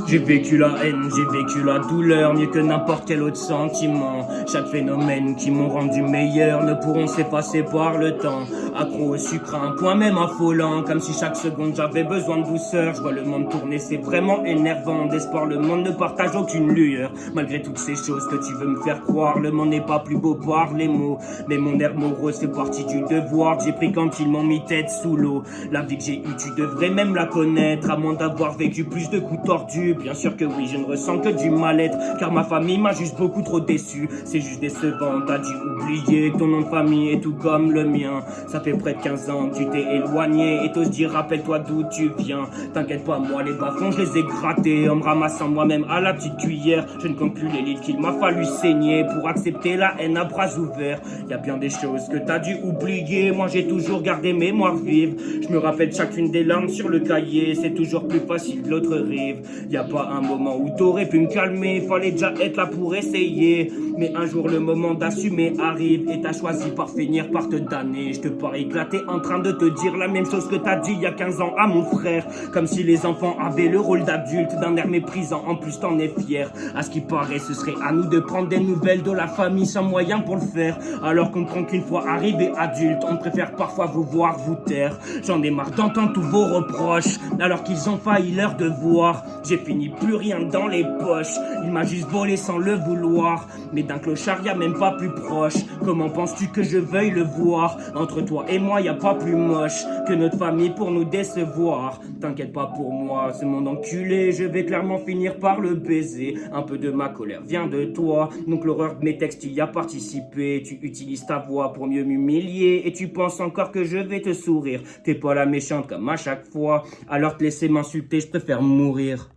J'ai vécu la haine, j'ai vécu la douleur, mieux que n'importe quel autre sentiment. Chaque phénomène qui m'ont rendu meilleur ne pourront s'effacer par le temps. Accro au sucre à un point même affolant, comme si chaque seconde j'avais besoin de douceur. Je vois le monde tourner, c'est vraiment énervant. D'espoir, le monde ne partage aucune lueur. Malgré toutes ces choses que tu veux me faire croire, le monde n'est pas plus beau par les mots. Mais mon air morose fait partie du devoir que j'ai pris quand ils m'ont mis tête sous l'eau. La vie que j'ai eue, tu devrais même la connaître, à moins d'avoir vécu plus de coups tordus. Bien sûr que oui, je ne ressens que du mal-être, car ma famille m'a juste beaucoup trop déçu. C'est juste décevant, t'as dû oublier que ton nom de famille est tout comme le mien. Ça fait près de 15 ans que tu t'es éloigné et t'oses dire rappelle-toi d'où tu viens. T'inquiète pas, moi les bas-fonds je les ai grattés en me ramassant moi-même à la petite cuillère. Je ne compte plus les litres qu'il m'a fallu saigner pour accepter la haine à bras ouverts. Y a bien des choses que t'as dû oublier, moi j'ai toujours gardé mémoire vive. Je me rappelle chacune des larmes sur le cahier, c'est toujours plus facile de l'autre rive. Y a pas un moment où t'aurais pu me calmer, fallait déjà être là pour essayer. Mais un jour le moment d'assumer arrive et t'as choisi par finir par te damner. Je te pars éclaté en train de te dire la même chose que t'as dit il y a 15 ans à mon frère. Comme si les enfants avaient le rôle d'adulte, d'un air méprisant, en plus t'en es fier. À ce qui paraît ce serait à nous de prendre des nouvelles de la famille sans moyen pour le faire. Alors qu'on comprend qu'une fois arrivé adulte, on préfère parfois vous voir vous taire. J'en ai marre d'entendre tous vos reproches, alors qu'ils ont failli leur devoir. J'ai fini plus rien dans les poches, il m'a juste volé sans le vouloir. Mais d'un clochard y'a même pas plus proche. Comment penses-tu que je veuille le voir? Entre toi et moi y'a pas plus moche que notre famille pour nous décevoir. T'inquiète pas pour moi, ce monde enculé, je vais clairement finir par le baiser. Un peu de ma colère vient de toi, donc l'horreur de mes textes y a participé. Tu utilises ta voix pour mieux m'humilier et tu penses encore que je vais te sourire. T'es pas la méchante comme à chaque fois, alors te laisser m'insulter, je préfère mourir.